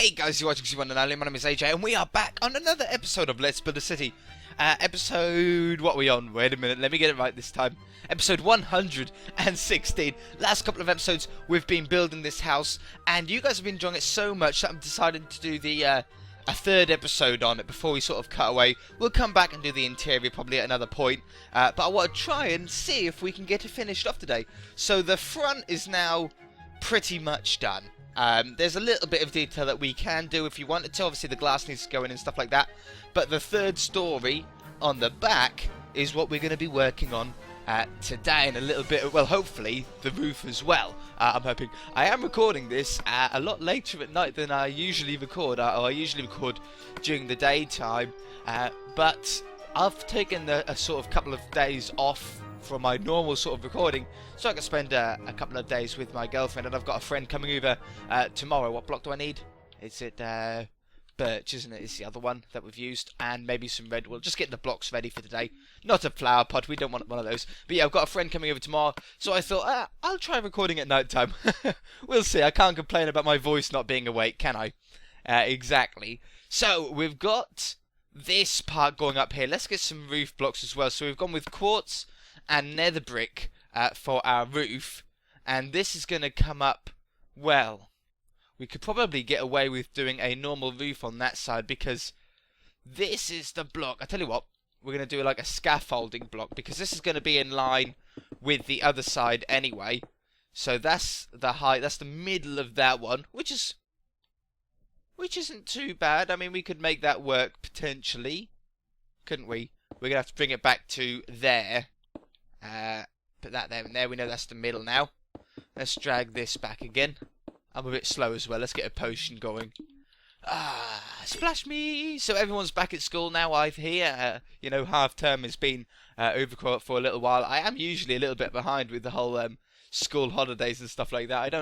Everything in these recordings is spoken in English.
Hey guys, you're watching E116. My name is AJ, and we are back on another episode of Let's Build a City. Episode... what are we on? Wait a minute, let me get it right this time. Episode 116. Last couple of episodes, we've been building this house, and you guys have been enjoying it so much that I'm deciding to do the, a third episode on it before we sort of cut away. We'll come back and do the interior probably at another point, but I want to try and see if we can get it finished off today. So the front is now pretty much done. There's a little bit of detail that we can do if you wanted to. Obviously the glass needs to go in and stuff like that. But the third story on the back is what we're going to be working on today, and a little bit, well, hopefully the roof as well. I'm hoping. I am recording this a lot later at night than I usually record. I usually record during the daytime, but I've taken a sort of couple of days off from my normal sort of recording, so I can spend a couple of days with my girlfriend, and I've got a friend coming over tomorrow. What block do I need? Is it birch, isn't it? It's the other one that we've used, and maybe some red wool. Just getting the blocks ready for today. Not a flower pot, we don't want one of those. But yeah, I've got a friend coming over tomorrow, so I thought, I'll try recording at night time. We'll see. I can't complain about my voice not being awake, can I? Exactly. So, we've got this part going up here. Let's get some roof blocks as well. So we've gone with quartz and nether brick for our roof, and this is going to come up, well, we could probably get away with doing a normal roof on that side, because this is the block. I tell you what, we're going to do like a scaffolding block, because this is going to be in line with the other side anyway. So that's the height, that's the middle of that one, which isn't too bad. I mean, we could make that work potentially, couldn't we? We're going to have to bring it back to there. Put that there and there. We know that's the middle now. Let's drag this back again. I'm a bit slow as well. Let's get a potion going. Splash me! So everyone's back at school now, I hear. You know, half term has been over for a little while. I am usually a little bit behind with the whole school holidays and stuff like that.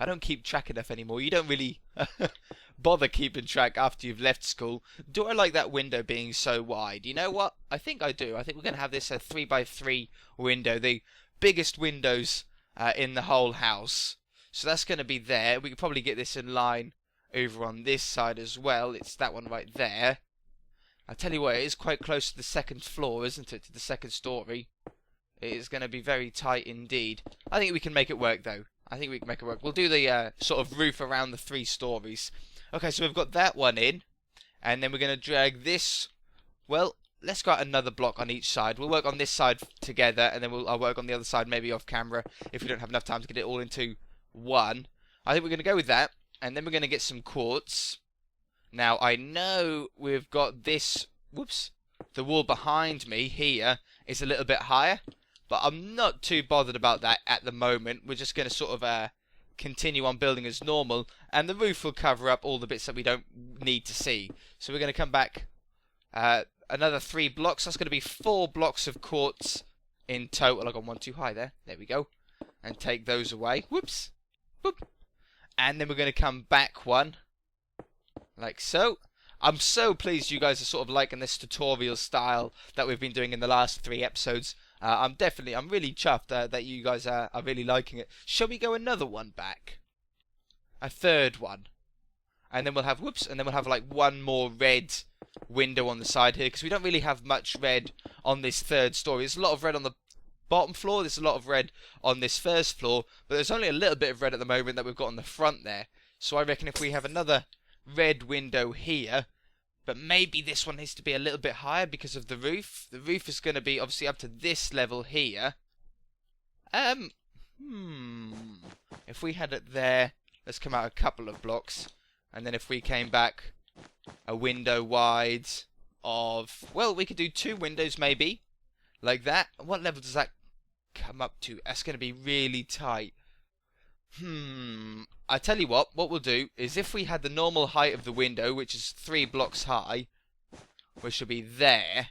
I don't keep track enough anymore. You don't really bother keeping track after you've left school. Do I like that window being so wide? You know what? I think I do. I think we're going to have this a 3x3 window. The biggest windows in the whole house. So that's going to be there. We could probably get this in line over on this side as well. It's that one right there. I tell you what, it is quite close to the second floor, isn't it? To the second story. It is going to be very tight indeed. I think we can make it work though. I think we can make it work. We'll do the sort of roof around the 3 stories. Okay, so we've got that one in. And then we're going to drag this. Well, let's got another block on each side. We'll work on this side together, and then I'll work on the other side maybe off camera if we don't have enough time to get it all into one. I think we're going to go with that. And then we're going to get some quartz. Now, I know we've got this... Whoops. The wall behind me here is a little bit higher. But I'm not too bothered about that at the moment. We're just going to sort of continue on building as normal. And the roof will cover up all the bits that we don't need to see. So we're going to come back another 3 blocks. That's going to be 4 blocks of quartz in total. I got one too high there. There we go. And take those away. Whoops. Boop. And then we're going to come back one. Like so. I'm so pleased you guys are sort of liking this tutorial style that we've been doing in the last 3 episodes. I'm really chuffed that you guys are really liking it. Shall we go another one back? A third one. And then we'll have, whoops, and then we'll have like one more red window on the side here, because we don't really have much red on this third story. There's a lot of red on the bottom floor, there's a lot of red on this first floor, but there's only a little bit of red at the moment that we've got on the front there. So I reckon if we have another red window here, but maybe this one needs to be a little bit higher because of the roof. The roof is going to be obviously up to this level here. If we had it there, let's come out a couple of blocks. And then if we came back a window wide of... Well, we could do 2 windows maybe. Like that. What level does that come up to? That's going to be really tight. I tell you what we'll do is if we had the normal height of the window, which is 3 blocks high, which should be there,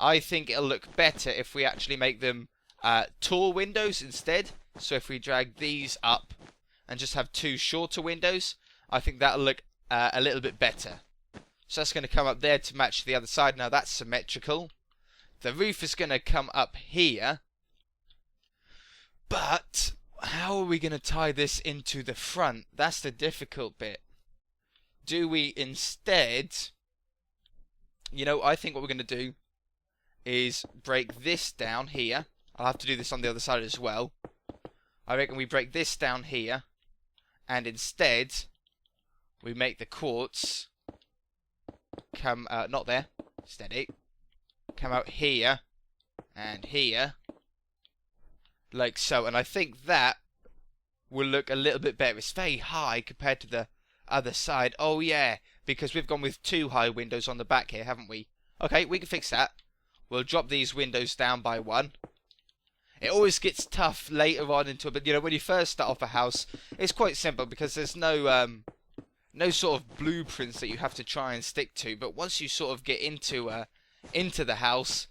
I think it'll look better if we actually make them tall windows instead. So if we drag these up and just have 2 shorter windows, I think that'll look a little bit better. So that's going to come up there to match the other side. Now that's symmetrical. The roof is going to come up here, but how are we going to tie this into the front? That's the difficult bit. do we instead, you know, I think what we're going to do is break this down here. I'll have to do this on the other side as well. I reckon we break this down here, and instead we make the quartz come not there, steady, come out here and here, like so. And I think that will look a little bit better. It's very high compared to the other side. Oh yeah, because we've gone with 2 high windows on the back here, haven't we? Okay, we can fix that. We'll drop these windows down by 1. It always gets tough later on into it, but you know, when you first start off a house, it's quite simple because there's no sort of blueprints that you have to try and stick to. But once you sort of get into the house,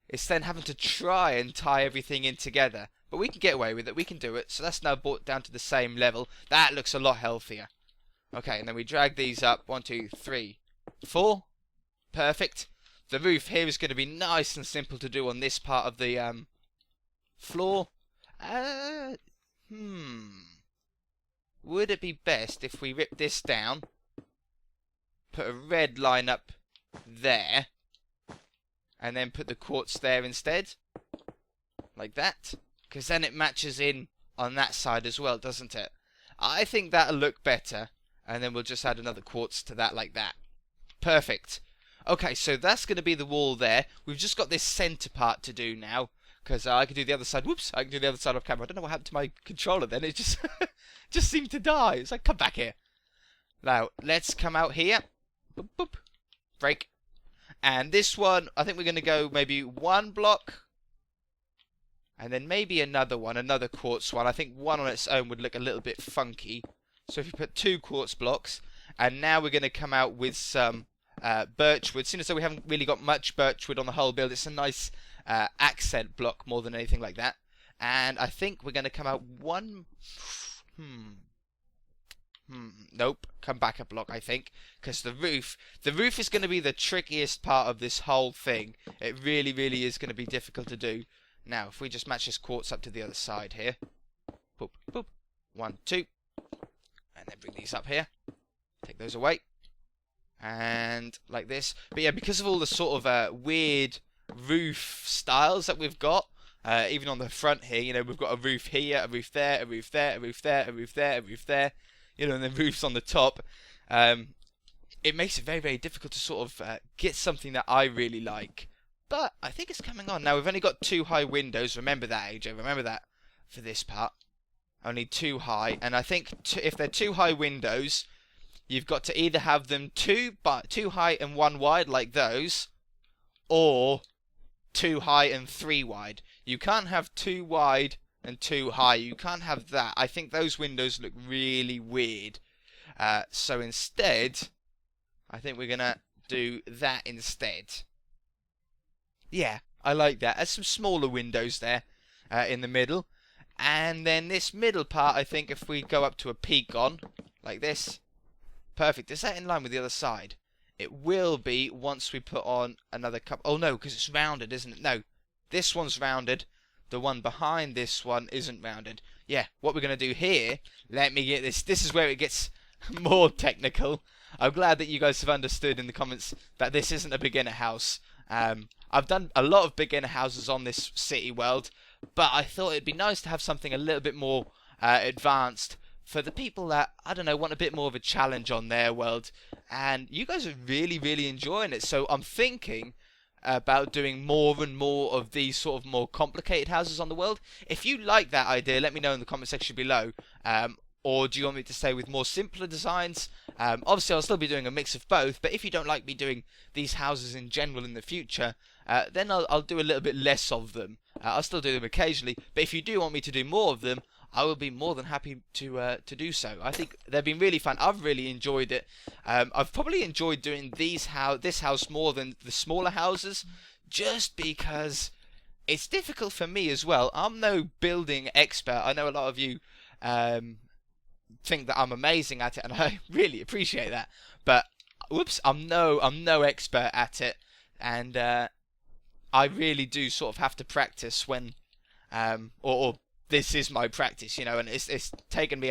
it's then having to try and tie everything in together. But we can get away with it. We can do it. So that's now brought down to the same level. That looks a lot healthier. Okay, and then we drag these up. 1, 2, 3, 4. Perfect. The roof here is going to be nice and simple to do on this part of the floor. Would it be best if we rip this down, put a red line up there, and then put the quartz there instead? Like that? Because then it matches in on that side as well, doesn't it? I think that'll look better. And then we'll just add another quartz to that like that. Perfect. Okay, so that's going to be the wall there. We've just got this centre part to do now. Because I can do the other side. Whoops, I can do the other side off camera. I don't know what happened to my controller then. It just just seemed to die. It's like, come back here. Now, let's come out here. Boop, boop. Break. And this one, I think we're going to go maybe 1 block. And then maybe another one, another quartz one. I think one on its own would look a little bit funky. So if you put 2 quartz blocks. And now we're going to come out with some birchwood. Seeing as though we haven't really got much birchwood on the whole build, it's a nice accent block more than anything like that. And I think we're going to come out 1... Nope. Come back a block, I think. Because the roof is going to be the trickiest part of this whole thing. It really, really is going to be difficult to do. Now, if we just match this quartz up to the other side here. Boop, boop. 1, 2. And then bring these up here. Take those away. And like this. But yeah, because of all the sort of weird roof styles that we've got, even on the front here, you know, we've got a roof here, a roof there, a roof there, a roof there, a roof there, a roof there, you know, and then roofs on the top. It makes it very, very difficult to sort of get something that I really like. But I think it's coming on. Now, we've only got 2 high windows. Remember that, AJ. Remember that for this part. Only 2 high. And I think if they're 2 high windows, you've got to either have them 2 high and 1 wide like those, or 2 high and 3 wide. You can't have 2 wide and 2 high. You can't have that. I think those windows look really weird. So instead, I think we're going to do that instead. Yeah, I like that. There's some smaller windows there in the middle. And then this middle part, I think if we go up to a peak on, like this. Perfect. Is that in line with the other side? It will be once we put on another cup. Oh no, because it's rounded, isn't it? No, this one's rounded. The one behind this one isn't rounded. Yeah, what we're going to do here, let me get this. This is where it gets more technical. I'm glad that you guys have understood in the comments that this isn't a beginner house. I've done a lot of beginner houses on this city world, but I thought it'd be nice to have something a little bit more advanced for the people that, I don't know, want a bit more of a challenge on their world. And you guys are really, really enjoying it. So I'm thinking about doing more and more of these sort of more complicated houses on the world. If you like that idea, let me know in the comment section below. Or do you want me to stay with more simpler designs? Obviously, I'll still be doing a mix of both. But if you don't like me doing these houses in general in the future, then I'll do a little bit less of them. I'll still do them occasionally. But if you do want me to do more of them, I will be more than happy to do so. I think they've been really fun. I've really enjoyed it. I've probably enjoyed doing this house more than the smaller houses, just because it's difficult for me as well. I'm no building expert. I know a lot of you think that I'm amazing at it, and I really appreciate that. But whoops, I'm no expert at it, and I really do sort of have to practice when or this is my practice, you know, and it's taken me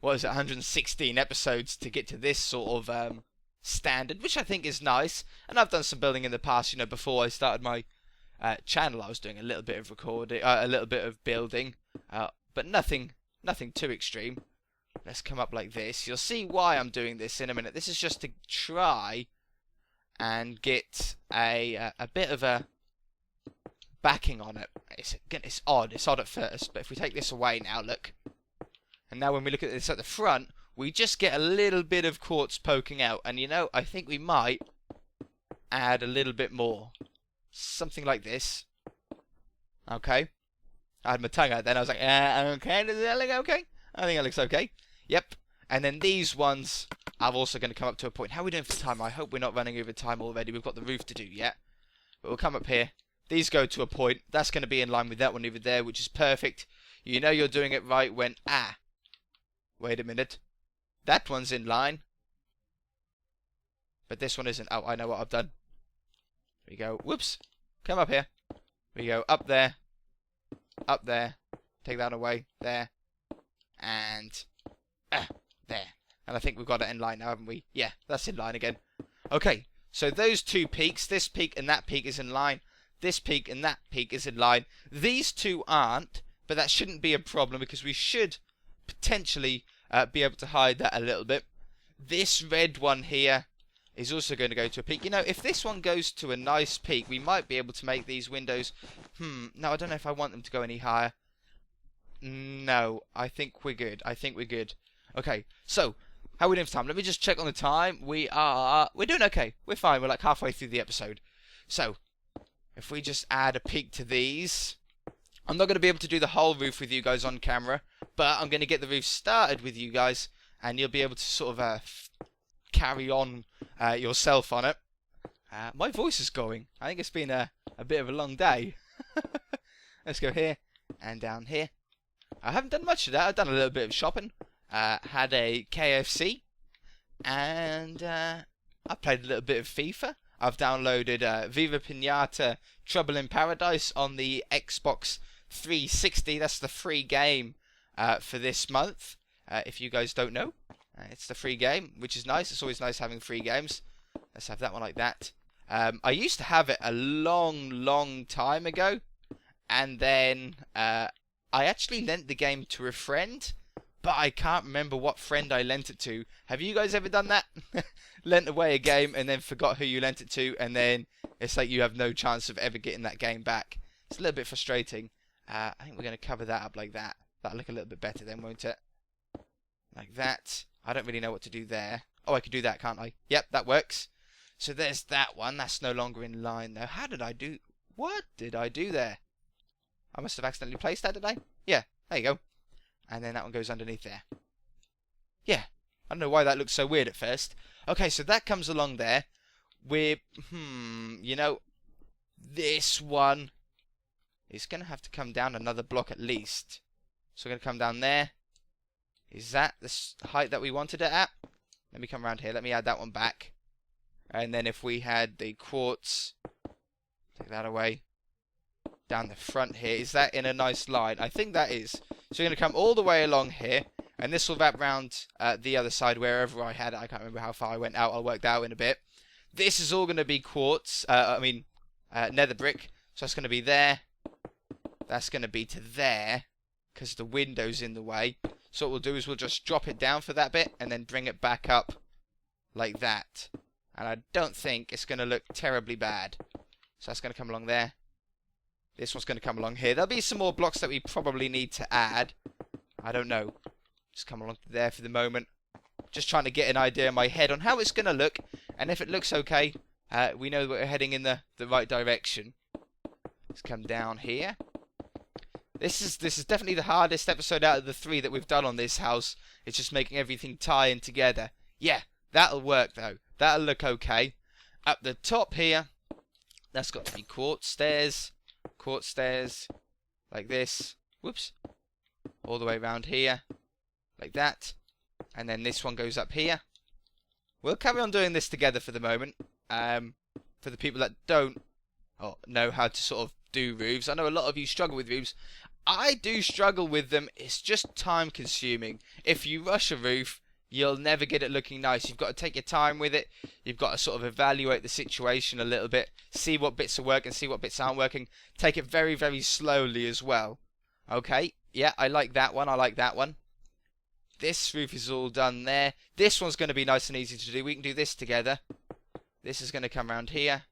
what is it, 116 episodes to get to this sort of standard, which I think is nice. And I've done some building in the past. You know, before I started my channel, I was doing a little bit of recording, a little bit of building, but nothing too extreme. Let's come up like this. You'll see why I'm doing this in a minute. This is just to try and get a bit of a backing on it. It's odd. It's odd at first, but if we take this away now, look. And now when we look at this at the front, we just get a little bit of quartz poking out. And you know, I think we might add a little bit more. Something like this. Okay. I had my tongue out then. I was like, okay, does that look okay? I think it looks okay. Yep. And then these ones are also going to come up to a point. How are we doing for time? I hope we're not running over time already. We've got the roof to do yet. But we'll come up here. These go to a point. That's going to be in line with that one over there, which is perfect. You know you're doing it right when... wait a minute. That one's in line. But this one isn't. Oh, I know what I've done. We go, whoops. Come up here. We go up there. Up there. Take that away. There. And there. And I think we've got it in line now, haven't we? Yeah, that's in line again. Okay, so those two peaks, this peak and that peak is in line. This peak and that peak is in line. These two aren't, but that shouldn't be a problem because we should potentially be able to hide that a little bit. This red one here is also going to go to a peak. You know, if this one goes to a nice peak, we might be able to make these windows... no, I don't know if I want them to go any higher. No, I think we're good. Okay, so, how are we doing for time? Let me just check on the time. We're doing okay. We're fine. We're like halfway through the episode. So, if we just add a peak to these... I'm not going to be able to do the whole roof with you guys on camera, but I'm going to get the roof started with you guys, and you'll be able to sort of carry on yourself on it. My voice is going. I think it's been a bit of a long day. Let's go here and down here. I haven't done much of that. I've done a little bit of shopping. Had a KFC, and I played a little bit of FIFA. I've downloaded Viva Pinata Trouble in Paradise on the Xbox 360. That's the free game for this month. If you guys don't know, it's the free game, which is nice. It's always nice having free games. Let's have that one like that. I used to have it a long time ago, and then I actually lent the game to a friend, but I can't remember what friend I lent it to. Have you guys ever done that? Lent away a game and then forgot who you lent it to, and then it's like you have no chance of ever getting that game back. It's a little bit frustrating. I think we're going to cover that up like that. That'll look a little bit better then, won't it? Like that. I don't really know what to do there. Oh, I could do that, can't I? Yep, that works. So there's that one. That's no longer in line, though. How did I do... What did I do there? I must have accidentally placed that, did I? Yeah, there you go. And then that one goes underneath there. Yeah. I don't know why that looks so weird at first. Okay, so that comes along there. We're... you know... This one is going to have to come down another block at least. So we're going to come down there. Is that the height that we wanted it at? Let me come around here. Let me add that one back. And then if we had the quartz... Take that away. Down the front here. Is that in a nice line? I think that is. So we're going to come all the way along here. And this will wrap round the other side wherever I had it. I can't remember how far I went out. I'll work that out in a bit. This is all going to be quartz. Nether brick. So that's going to be there. That's going to be to there. Because the window's in the way. So what we'll do is we'll just drop it down for that bit. And then bring it back up. Like that. And I don't think it's going to look terribly bad. So that's going to come along there. This one's going to come along here. There'll be some more blocks that we probably need to add. I don't know. Just come along there for the moment. Just trying to get an idea in my head on how it's going to look. And if it looks okay, we know that we're heading in the right direction. Let's come down here. This is definitely the hardest episode out of the 3 that we've done on this house. It's just making everything tie in together. Yeah, that'll work though. That'll look okay. Up the top here, that's got to be quartz stairs. Quartz stairs. Like this. Whoops. All the way around here. Like that. And then this one goes up here. We'll carry on doing this together for the moment. For the people that don't know how to sort of do roofs. I know a lot of you struggle with roofs. I do struggle with them. It's just time consuming. If you rush a roof, you'll never get it looking nice. You've got to take your time with it. You've got to sort of evaluate the situation a little bit, see what bits are working, see what bits aren't working. Take it very, very slowly as well. Okay, yeah, I like that one. I like that one. This roof is all done there. This one's going to be nice and easy to do. We can do this together. This is going to come around here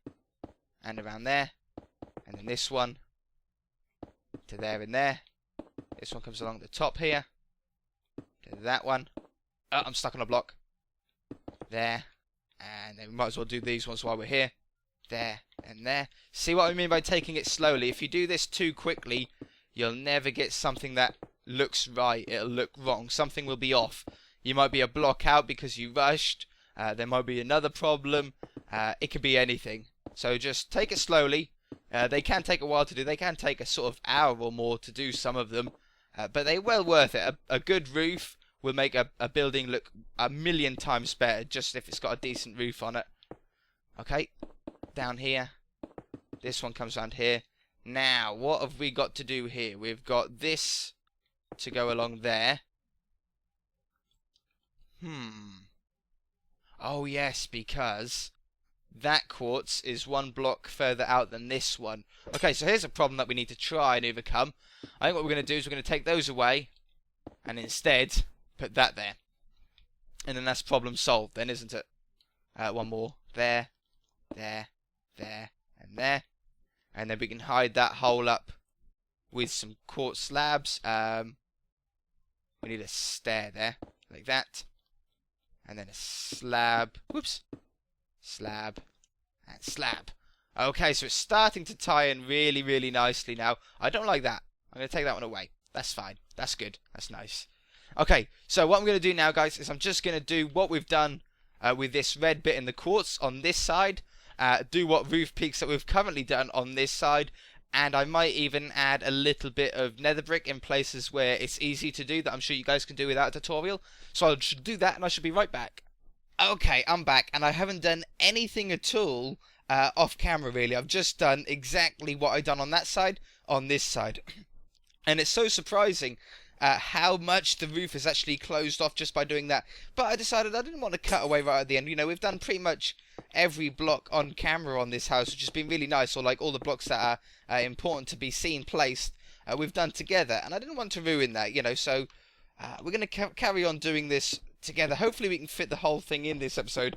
and around there. And then this one to there and there. This one comes along the top here. To that one. Oh, I'm stuck on a block. There. And then we might as well do these ones while we're here. There and there. See what I mean by taking it slowly? If you do this too quickly, you'll never get something that looks right. It'll look wrong. Something will be off. You might be a block out because you rushed. There might be another problem. It could be anything. So just take it slowly. They can take a while to do. They can take a sort of hour or more to do some of them. But they're well worth it. A good roof will make a building look 1,000,000 times better just if it's got a decent roof on it. Okay. Down here. This one comes around here. Now, what have we got to do here? We've got this to go along there. Oh, yes, because that quartz is one block further out than this one. Okay, so here's a problem that we need to try and overcome. I think what we're going to do is we're going to take those away and instead put that there. And then that's problem solved then, isn't it? One more. There, there, there, and there. And then we can hide that hole up with some quartz slabs. We need a stair there, like that. And then a slab. Whoops. Slab. And slab. Okay, so it's starting to tie in really, really nicely now. I don't like that. I'm going to take that one away. That's fine. That's good. That's nice. Okay, so what I'm going to do now, guys, is I'm just going to do what we've done with this red bit in the quartz on this side. Do what roof peaks that we've currently done on this side. And I might even add a little bit of nether brick in places where it's easy to do that I'm sure you guys can do without a tutorial. So I should do that and I should be right back. Okay, I'm back and I haven't done anything at all off camera really. I've just done exactly what I've done on that side, on this side. And it's so surprising how much the roof is actually closed off just by doing that. But I decided I didn't want to cut away right at the end. You know, we've done pretty much every block on camera on this house, which has been really nice, or like all the blocks that are important to be seen placed, we've done together, and I didn't want to ruin that, you know, so we're going to carry on doing this together. Hopefully we can fit the whole thing in this episode.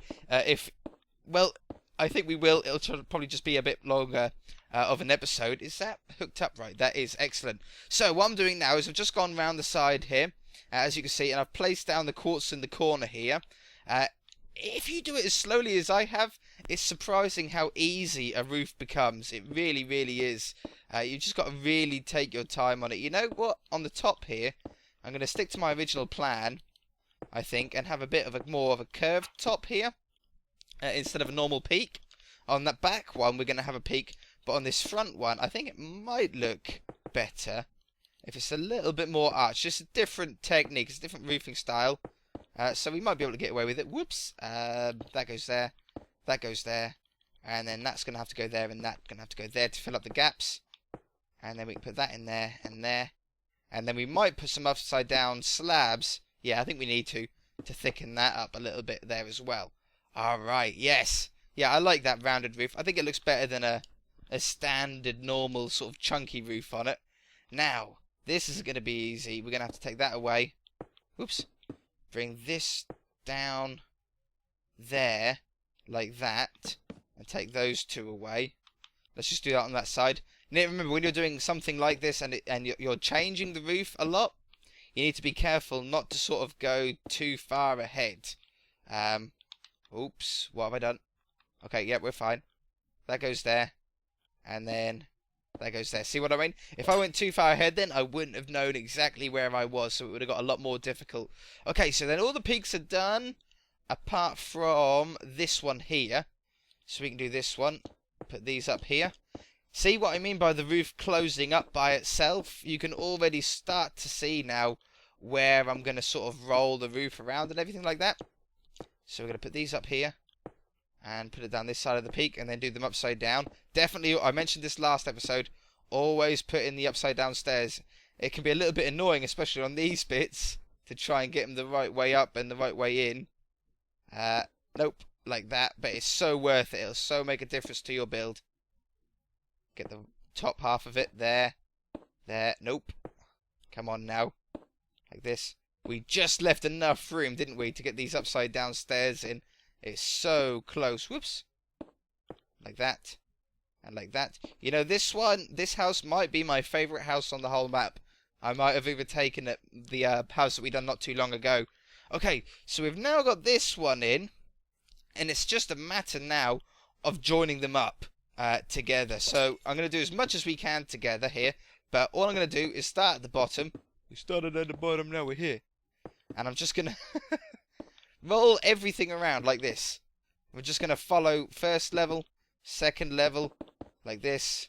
Well, I think we will. It'll probably just be a bit longer of an episode. Is that hooked up right? That is excellent. So what I'm doing now is I've just gone round the side here, as you can see, and I've placed down the quartz in the corner here. If you do it as slowly as I have, it's surprising how easy a roof becomes. It really, really is. You just got to really take your time on it. You know what? On the top here, I'm going to stick to my original plan, I think, and have a bit of more of a curved top here instead of a normal peak. On that back one, we're going to have a peak, but on this front one, I think it might look better if it's a little bit more arched. Just a different technique, it's a different roofing style. So we might be able to get away with it. Whoops. That goes there. That goes there. And then that's going to have to go there, and that's going to have to go there to fill up the gaps. And then we can put that in there and there. And then we might put some upside down slabs. Yeah, I think we need to thicken that up a little bit there as well. Alright, yes. Yeah, I like that rounded roof. I think it looks better than a standard, normal, sort of chunky roof on it. Now, this is going to be easy. We're going to have to take that away. Oops. Bring this down there, like that, and take those two away. Let's just do that on that side. Now, remember, when you're doing something like this and you're changing the roof a lot, you need to be careful not to sort of go too far ahead. Oops, what have I done? Okay, yeah, we're fine. That goes there, and then that goes there. See what I mean? If I went too far ahead then, I wouldn't have known exactly where I was, so it would have got a lot more difficult. Okay, so then all the peaks are done, apart from this one here. So we can do this one, put these up here. See what I mean by the roof closing up by itself? You can already start to see now where I'm going to sort of roll the roof around and everything like that. So we're going to put these up here and put it down this side of the peak and then do them upside down. Definitely, I mentioned this last episode, always put in the upside down stairs. it can be a little bit annoying, especially on these bits, to try and get them the right way up and the right way in. Nope, like that, but it's so worth it. It'll so make a difference to your build. Get the top half of it, there, nope. Come on now, like this. We just left enough room, didn't we, to get these upside down stairs in. It's so close, whoops. Like that, and like that. You know, this house might be my favourite house on the whole map. I might have even taken it, the house that we done not too long ago. Okay, so we've now got this one in, and it's just a matter now of joining them up together. So I'm going to do as much as we can together here, but all I'm going to do is start at the bottom. We started at the bottom, now we're here. And I'm just going to roll everything around like this. We're just going to follow first level, second level, like this.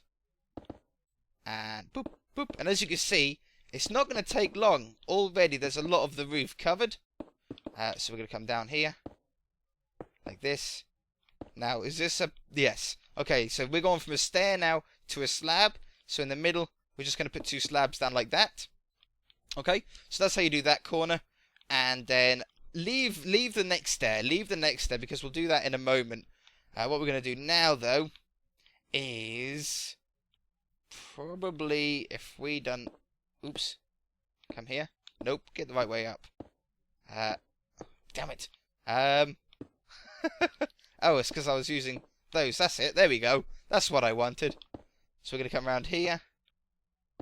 And boop, boop. And as you can see, it's not going to take long. Already there's a lot of the roof covered. So we're going to come down here. Like this. Now, is this a... Yes. Okay, so we're going from a stair now to a slab. So in the middle, we're just going to put 2 slabs down like that. Okay, so that's how you do that corner. And then leave the next stair. Leave the next stair, because we'll do that in a moment. What we're going to do now, though, is... Probably, if we done... Oops. Come here. Nope, get the right way up. Damn it. Oh, it's because I was using those. That's it. There we go. That's what I wanted. So we're going to come around here.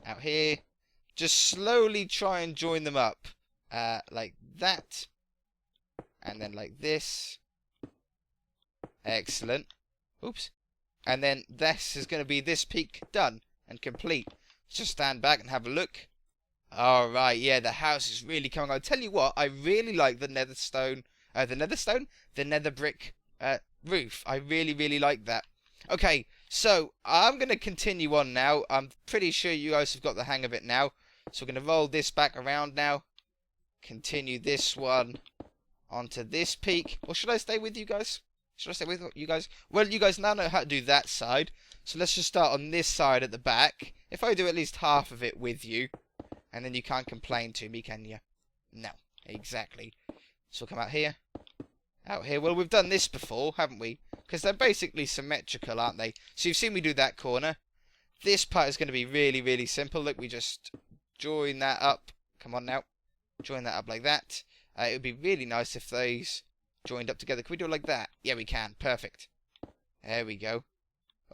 Out here. Just slowly try and join them up. Like that. And then like this. Excellent. Oops. And then this is going to be this peak done and complete. Just stand back and have a look. Alright, yeah, the house is really coming on. I'll tell you what, I really like the the nether brick roof. I really, really like that. Okay, so I'm going to continue on now. I'm pretty sure you guys have got the hang of it now. So we're going to roll this back around now. Continue this one onto this peak. Or should I stay with you guys? Should I stay with you guys? Well, you guys now know how to do that side. So let's just start on this side at the back. If I do at least half of it with you, and then you can't complain to me, can you? No, exactly. So we'll come out here. Out here. Well, we've done this before, haven't we? Because they're basically symmetrical, aren't they? So you've seen me do that corner. This part is going to be really, really simple. Look, we just join that up. Come on now. Join that up like that. It would be really nice if these joined up together. Can we do it like that? Yeah, we can. Perfect. There we go.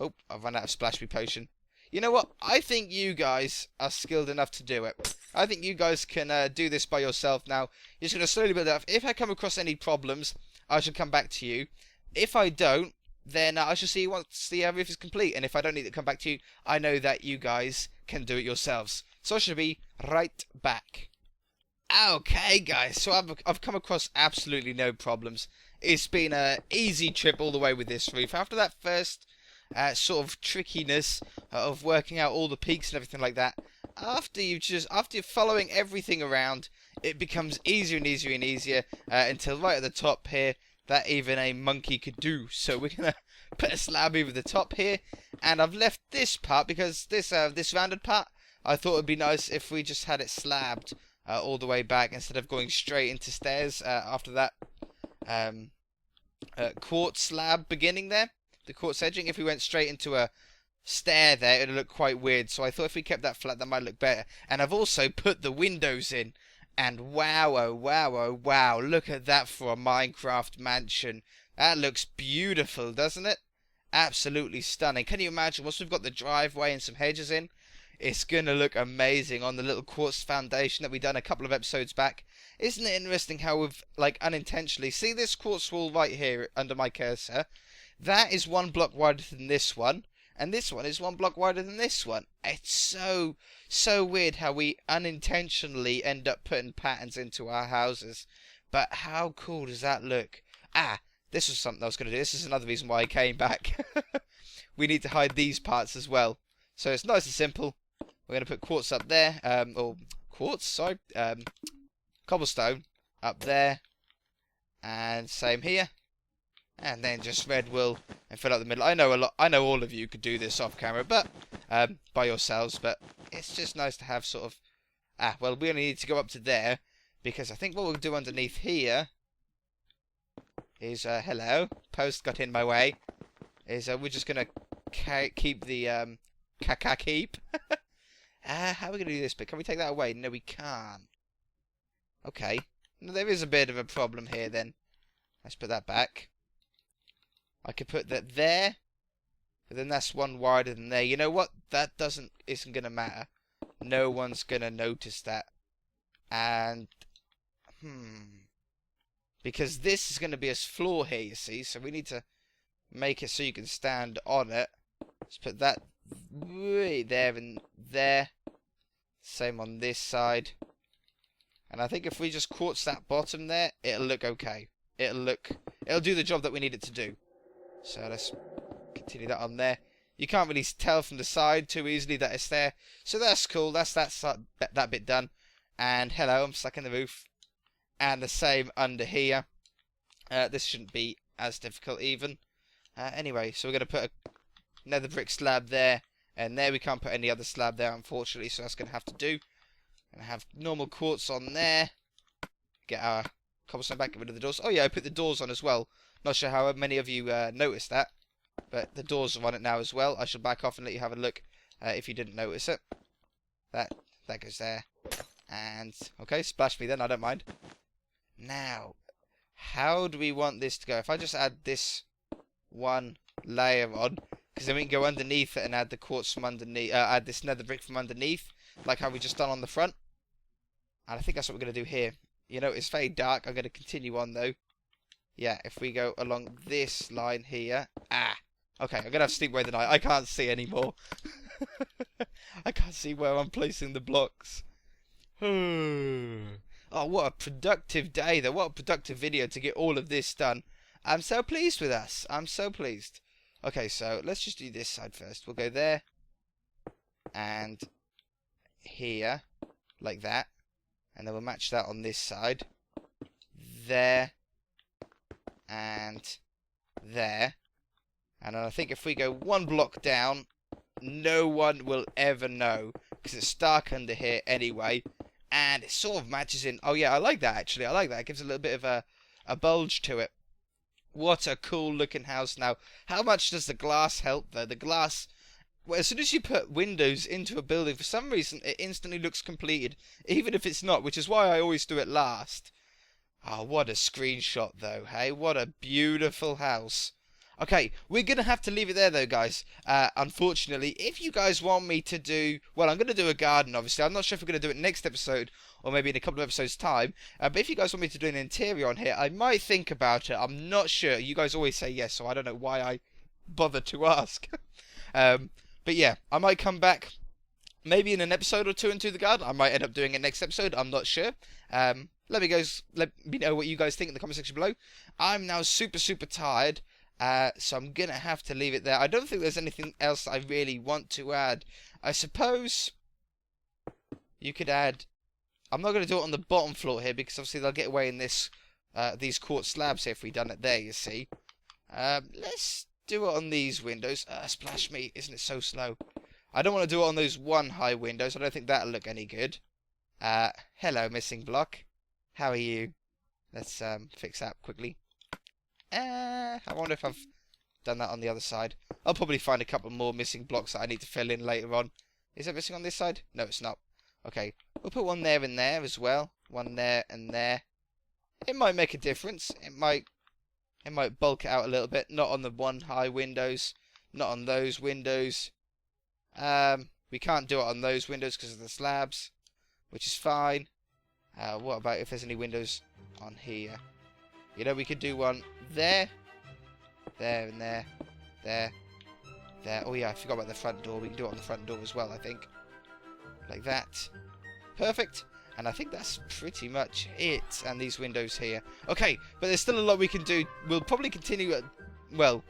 Oh, I've run out of Splash Me Potion. You know what? I think you guys are skilled enough to do it. I think you guys can do this by yourself now. You're just going to slowly build it up. If I come across any problems, I shall come back to you. If I don't, then I shall see once the roof is complete. And if I don't need to come back to you, I know that you guys can do it yourselves. So I shall be right back. Okay, guys. So I've come across absolutely no problems. It's been an easy trip all the way with this roof. After that first... sort of trickiness of working out all the peaks and everything like that. After you're following everything around, it becomes easier and easier and easier until right at the top here, that even a monkey could do. So we're gonna put a slab over the top here, and I've left this part because this rounded part, I thought it'd be nice if we just had it slabbed all the way back instead of going straight into stairs after that quartz slab beginning there. The quartz edging, if we went straight into a stair there, it would look quite weird. So I thought if we kept that flat, that might look better. And I've also put the windows in. And wow, oh wow, oh wow. Look at that for a Minecraft mansion. That looks beautiful, doesn't it? Absolutely stunning. Can you imagine, once we've got the driveway and some hedges in, it's going to look amazing on the little quartz foundation that we done a couple of episodes back. Isn't it interesting how we've, like, unintentionally... See this quartz wall right here under my cursor? That is 1 block wider than this one, and this one is 1 block wider than this one. It's so weird how we unintentionally end up putting patterns into our houses. But how cool does that look? This was something I was going to do. This is another reason why I came back. We need to hide these parts as well. So it's nice and simple. We're going to put quartz up there, cobblestone up there, and same here. And then just red wool and fill out the middle. I know all of you could do this off camera, but by yourselves. But it's just nice to have sort of Well, we only need to go up to there, because I think what we'll do underneath here is, hello, post got in my way, is we're just going to keep the, keep. How are we going to do this bit? Can we take that away? No, we can't. Okay. No, there is a bit of a problem here, then. Let's put that back. I could put that there, but then that's one wider than there. You know what? That isn't going to matter. No one's going to notice that. And, because this is going to be a floor here, you see, so we need to make it so you can stand on it. Let's put that right there and there. Same on this side. And I think if we just quartz that bottom there, it'll look okay. It'll do the job that we need it to do. So let's continue that on there. You can't really tell from the side too easily that it's there. So that's cool. That's that bit done. And hello, I'm stuck in the roof. And the same under here. This shouldn't be as difficult even. Anyway, so we're going to put a nether brick slab there. And there we can't put any other slab there, unfortunately. So that's going to have to do. And have normal quartz on there. Get our cobblestone back, get rid of the doors. Oh yeah, I put the doors on as well. Not sure how many of you noticed that. But the doors are on it now as well. I shall back off and let you have a look if you didn't notice it. That goes there. And, okay, splash me then, I don't mind. Now, how do we want this to go? If I just add this one layer on, because then we can go underneath it and add the quartz from underneath, add this nether brick from underneath, like how we just done on the front. And I think that's what we're going to do here. You know, it's very dark. I'm going to continue on, though. Yeah, if we go along this line here. Okay, I'm going to have to sleep away the night. I can't see anymore. I can't see where I'm placing the blocks. Oh, what a productive day, though. What a productive video to get all of this done. I'm so pleased with us. I'm so pleased. Okay, so let's just do this side first. We'll go there. And here. Like that. And then we'll match that on this side. There. And there. And then I think if we go one block down, no one will ever know. Because it's dark under here anyway. And it sort of matches in. Oh yeah, I like that actually. I like that. It gives a little bit of a bulge to it. What a cool looking house now. How much does the glass help though? The glass... Well, as soon as you put windows into a building, for some reason, it instantly looks completed. Even if it's not, which is why I always do it last. Oh, what a screenshot, though, hey? What a beautiful house. Okay, we're going to have to leave it there, though, guys. Unfortunately, if you guys want me to do... Well, I'm going to do a garden, obviously. I'm not sure if we're going to do it next episode, or maybe in a couple of episodes' time. But if you guys want me to do an interior on here, I might think about it. I'm not sure. You guys always say yes, so I don't know why I bother to ask. But yeah, I might come back maybe in an episode or two into the garden. I might end up doing it next episode. I'm not sure. Let me know what you guys think in the comment section below. I'm now super tired. So I'm going to have to leave it there. I don't think there's anything else I really want to add. I suppose you could add... I'm not going to do it on the bottom floor here because obviously they'll get away in this these quartz slabs here if we done it there, you see. Let's do it on these windows. Splash me. Isn't it so slow? I don't want to do it on those one high windows. I don't think that'll look any good. Hello, missing block. How are you? Let's fix that quickly. I wonder if I've done that on the other side. I'll probably find a couple more missing blocks that I need to fill in later on. Is it missing on this side? No, it's not. Okay, we'll put one there and there as well. One there and there. It might make a difference. It might bulk it out a little bit. Not on the one high windows. Not on those windows. We can't do it on those windows because of the slabs, which is fine. What about if there's any windows on here? You know, we could do one there, there and there, there, there. Oh yeah, I forgot about the front door. We can do it on the front door as well, I think. Like that. Perfect. And I think that's pretty much it. And these windows here. Okay, but there's still a lot we can do. We'll probably continue at... Well,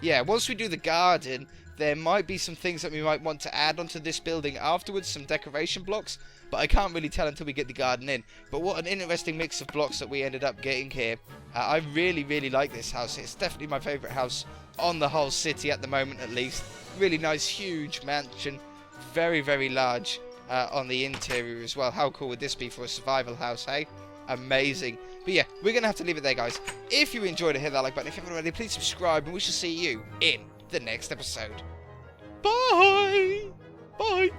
yeah, once we do the garden, there might be some things that we might want to add onto this building afterwards. Some decoration blocks. But I can't really tell until we get the garden in. But what an interesting mix of blocks that we ended up getting here. I really like this house. It's definitely my favourite house on the whole city at the moment, at least. Really nice, huge mansion. Very large. on the interior as well. How cool would this be for a survival house, hey? Amazing. But yeah, we're going to have to leave it there, guys. If you enjoyed it, hit that like button. If you haven't already, please subscribe, and we shall see you in the next episode. Bye! Bye!